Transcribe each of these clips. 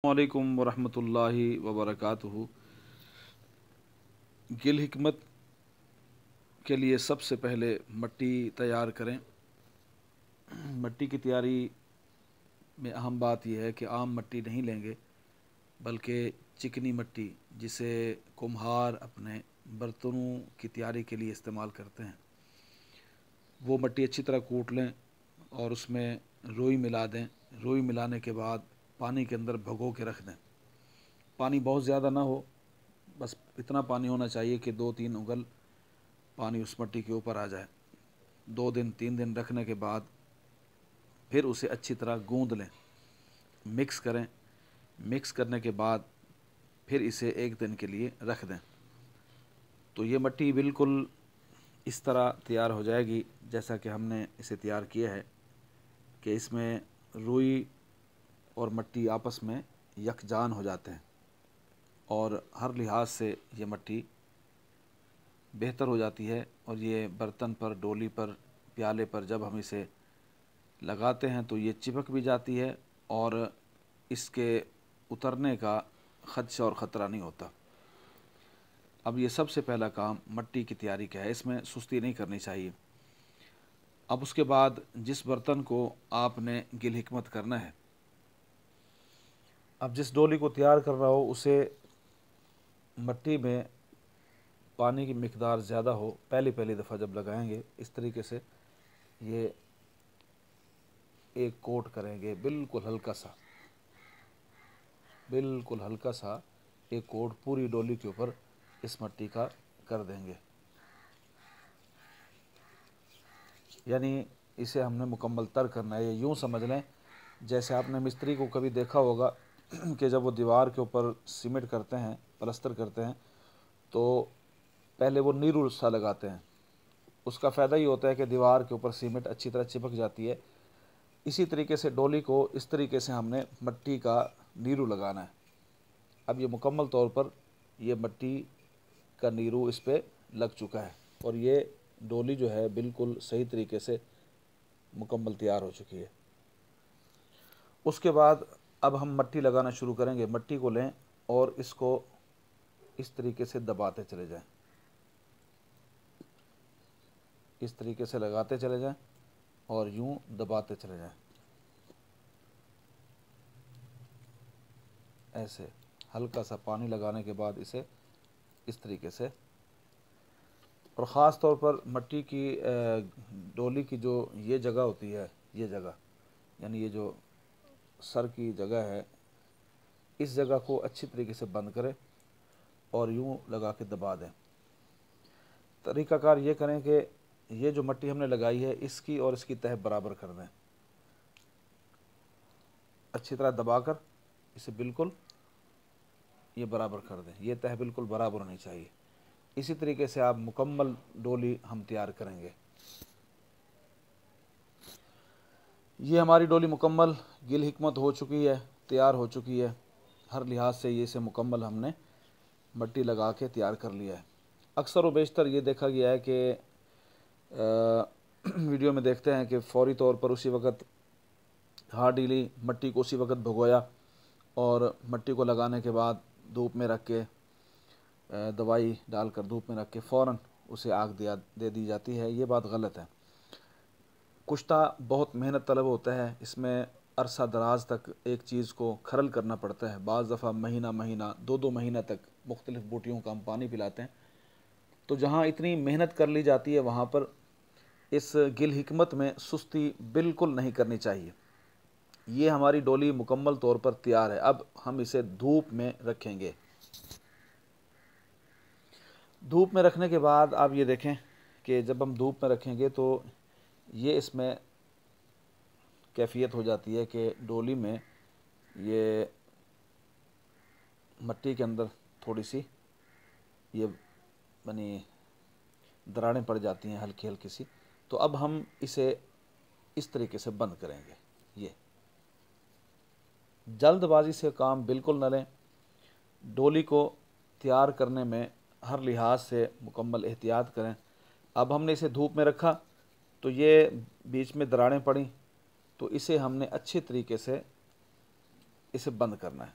वालेकुम वरहमतुल्लाहि वबरकातुहू। गिल हिकमत के लिए सबसे पहले मिट्टी तैयार करें। मिट्टी की तैयारी में अहम बात यह है कि आम मिट्टी नहीं लेंगे, बल्कि चिकनी मिट्टी जिसे कुम्हार अपने बर्तनों की तैयारी के लिए इस्तेमाल करते हैं, वो मिट्टी अच्छी तरह कूट लें और उसमें रुई मिला दें। रुई मिलाने के बाद पानी के अंदर भिगो के रख दें। पानी बहुत ज़्यादा ना हो, बस इतना पानी होना चाहिए कि 2-3 उंगल पानी उस मिट्टी के ऊपर आ जाए। 2 दिन 3 दिन रखने के बाद फिर उसे अच्छी तरह गूंद लें, मिक्स करें। मिक्स करने के बाद फिर इसे 1 दिन के लिए रख दें। तो ये मिट्टी बिल्कुल इस तरह तैयार हो जाएगी जैसा कि हमने इसे तैयार किया है, कि इसमें रुई और मिट्टी आपस में यकजान हो जाते हैं और हर लिहाज से ये मिट्टी बेहतर हो जाती है। और ये बर्तन पर, डोली पर, प्याले पर जब हम इसे लगाते हैं तो ये चिपक भी जाती है और इसके उतरने का खदशा और ख़तरा नहीं होता। अब ये सबसे पहला काम मिट्टी की तैयारी का है, इसमें सुस्ती नहीं करनी चाहिए। अब उसके बाद जिस बर्तन को आपने गिल हिकमत करना है, अब जिस डोली को तैयार कर रहा हो उसे मिट्टी में पानी की मिकदार ज़्यादा हो, पहली दफ़ा जब लगाएंगे इस तरीके से ये एक कोट करेंगे, बिल्कुल हल्का सा एक कोट पूरी डोली के ऊपर इस मिट्टी का कर देंगे। यानी इसे हमने मुकम्मल तर करना है। ये यूँ समझ लें जैसे आपने मिस्त्री को कभी देखा होगा कि जब वो दीवार के ऊपर सीमेंट करते हैं, प्लास्टर करते हैं, तो पहले वो नीरू सा लगाते हैं। उसका फ़ायदा ये होता है कि दीवार के ऊपर सीमेंट अच्छी तरह चिपक जाती है। इसी तरीके से डोली को इस तरीके से हमने मिट्टी का नीरू लगाना है। अब ये मुकम्मल तौर पर ये मिट्टी का नीरू इस पर लग चुका है और ये डोली जो है बिल्कुल सही तरीके से मुकम्मल तैयार हो चुकी है। उसके बाद अब हम मिट्टी लगाना शुरू करेंगे। मिट्टी को लें और इसको इस तरीके से दबाते चले जाएं, इस तरीके से लगाते चले जाएं और यूं दबाते चले जाएं। ऐसे हल्का सा पानी लगाने के बाद इसे इस तरीके से, और ख़ास तौर पर मिट्टी की डोली की जो ये जगह होती है, ये जगह यानी ये जो सर की जगह है, इस जगह को अच्छी तरीके से बंद करें और यूं लगा के दबा दें। तरीक़ाकार ये करें कि ये जो मिट्टी हमने लगाई है इसकी और इसकी तह बराबर कर दें। अच्छी तरह दबाकर इसे बिल्कुल ये बराबर कर दें। ये तह बिल्कुल बराबर होनी चाहिए। इसी तरीके से आप मुकम्मल डोली हम तैयार करेंगे। ये हमारी डोली मुकम्मल गिल हिकमत हो चुकी है, तैयार हो चुकी है। हर लिहाज से ये से मुकम्मल हमने मिट्टी लगा के तैयार कर लिया है। अक्सर व बेशतर ये देखा गया है कि वीडियो में देखते हैं कि फ़ौरी तौर पर उसी वक्त हार्डली मिट्टी को उसी वक्त भिगोया और मिट्टी को लगाने के बाद धूप में रख के, दवाई डालकर धूप में रख के फ़ौरन उसे आग दे दी जाती है। ये बात गलत है। कुश्ता बहुत मेहनत तलब होता है, इसमें अरसा दराज तक एक चीज़ को खरल करना पड़ता है। बाज़ दफ़ा महीना 2-2 महीना तक मुख्तलिफ़ बूटियों का हम पानी पिलाते हैं। तो जहाँ इतनी मेहनत कर ली जाती है वहाँ पर इस गिल हिकमत में सुस्ती बिल्कुल नहीं करनी चाहिए। ये हमारी डोली मुकम्मल तौर पर तैयार है। अब हम इसे धूप में रखेंगे। धूप में रखने के बाद आप ये देखें कि जब हम धूप में रखेंगे तो ये इसमें कैफियत हो जाती है कि डोली में ये मिट्टी के अंदर थोड़ी सी ये बनी दरारें पड़ जाती हैं, हल्की हल्की सी। तो अब हम इसे इस तरीके से बंद करेंगे। ये जल्दबाजी से काम बिल्कुल न लें। डोली को तैयार करने में हर लिहाज से मुकम्मल एहतियात करें। अब हमने इसे धूप में रखा तो ये बीच में दरारें पड़ी, तो इसे हमने अच्छे तरीके से इसे बंद करना है।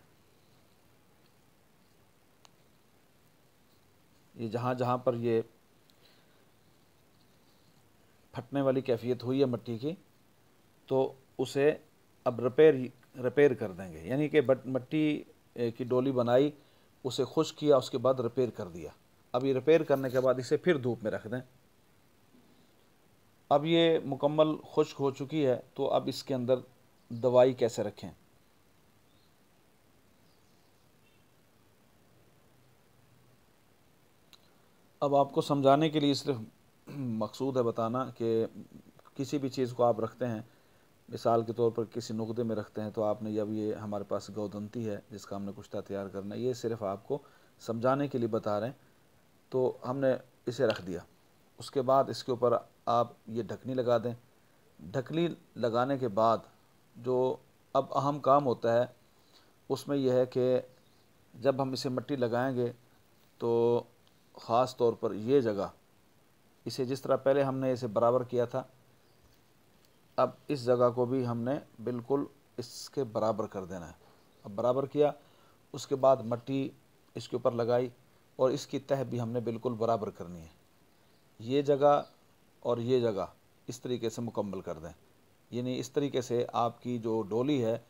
ये जहाँ जहाँ पर ये फटने वाली कैफियत हुई है मट्टी की, तो उसे अब रिपेयर कर देंगे। यानी कि मट्टी की डोली बनाई, उसे खुश्क किया, उसके बाद रिपेयर कर दिया। अब ये रिपेयर करने के बाद इसे फिर धूप में रख दें। अब ये मुकम्मल खुश्क हो चुकी है, तो अब इसके अंदर दवाई कैसे रखें। अब आपको समझाने के लिए सिर्फ मकसूद है बताना कि किसी भी चीज़ को आप रखते हैं, मिसाल के तौर पर किसी नुक्ते में रखते हैं, तो आपने जब ये हमारे पास गौदंती है जिसका हमने कुश्ता तैयार करना है, ये सिर्फ आपको समझाने के लिए बता रहे हैं। तो हमने इसे रख दिया, उसके बाद इसके ऊपर आप ये ढकनी लगा दें। ढकनी लगाने के बाद जो अब अहम काम होता है उसमें यह है कि जब हम इसे मिट्टी लगाएंगे तो ख़ास तौर पर ये जगह, इसे जिस तरह पहले हमने इसे बराबर किया था, अब इस जगह को भी हमने बिल्कुल इसके बराबर कर देना है। अब बराबर किया, उसके बाद मिट्टी इसके ऊपर लगाई और इसकी तह भी हमने बिल्कुल बराबर करनी है। ये जगह और ये जगह इस तरीके से मुकम्मल कर दें। यानी इस तरीके से आपकी जो डोली है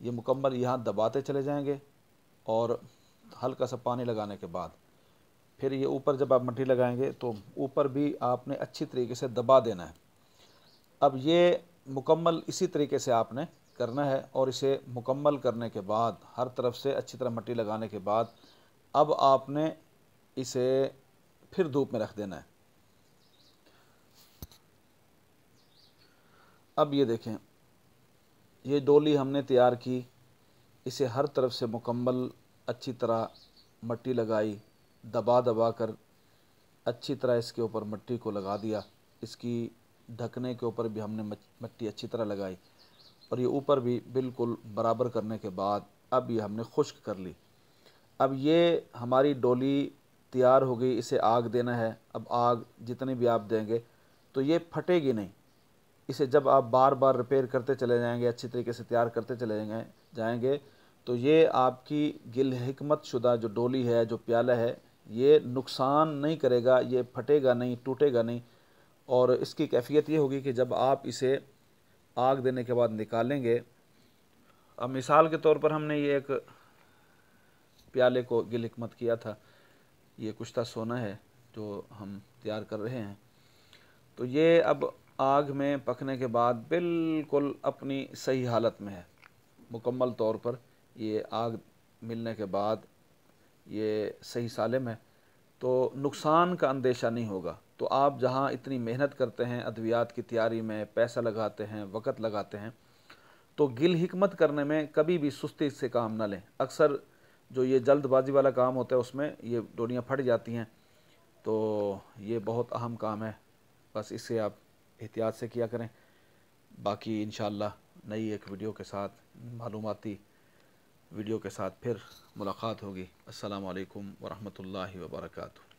ये मुकम्मल यहाँ दबाते चले जाएंगे, और हल्का सा पानी लगाने के बाद फिर ये ऊपर जब आप मिट्टी लगाएंगे तो ऊपर भी आपने अच्छी तरीके से दबा देना है। अब ये मुकम्मल इसी तरीके से आपने करना है, और इसे मुकम्मल करने के बाद हर तरफ से अच्छी तरह मिट्टी लगाने के बाद अब आपने इसे फिर धूप में रख देना है। अब ये देखें, ये डोली हमने तैयार की, इसे हर तरफ से मुकम्मल अच्छी तरह मिट्टी लगाई, दबा दबा कर अच्छी तरह इसके ऊपर मिट्टी को लगा दिया। इसकी ढकने के ऊपर भी हमने मिट्टी अच्छी तरह लगाई, और ये ऊपर भी बिल्कुल बराबर करने के बाद अब ये हमने खुश्क कर ली। अब ये हमारी डोली तैयार हो गई, इसे आग देना है। अब आग जितनी भी आप देंगे तो ये फटेगी नहीं। इसे जब आप बार बार रिपेयर करते चले जाएंगे, अच्छी तरीके से तैयार करते चले जाएंगे तो ये आपकी गिल हिकमत शुदा जो डोली है, जो प्याला है, ये नुकसान नहीं करेगा, ये फटेगा नहीं, टूटेगा नहीं। और इसकी कैफियत ये होगी कि जब आप इसे आग देने के बाद निकालेंगे, अब मिसाल के तौर पर हमने ये एक प्याले को गिल हिकमत किया था, ये कुश्ता सोना है जो हम तैयार कर रहे हैं, तो ये अब आग में पकने के बाद बिल्कुल अपनी सही हालत में है। मुकम्मल तौर पर ये आग मिलने के बाद ये सही सालिम है, तो नुकसान का अंदेशा नहीं होगा। तो आप जहाँ इतनी मेहनत करते हैं अद्वियात की तैयारी में, पैसा लगाते हैं, वक़्त लगाते हैं, तो गिल हिकमत करने में कभी भी सुस्ती से काम ना लें। अक्सर जो ये जल्दबाजी वाला काम होता है उसमें ये डोरियाँ फट जाती हैं, तो ये बहुत अहम काम है। बस इससे आप एहतियात से किया करें। बाकी इंशाअल्लाह नई एक वीडियो के साथ, मालूमाती वीडियो के साथ फिर मुलाकात होगी। अस्सलामु अलैकुम वरहमतुल्लाहि वबरकातुहू।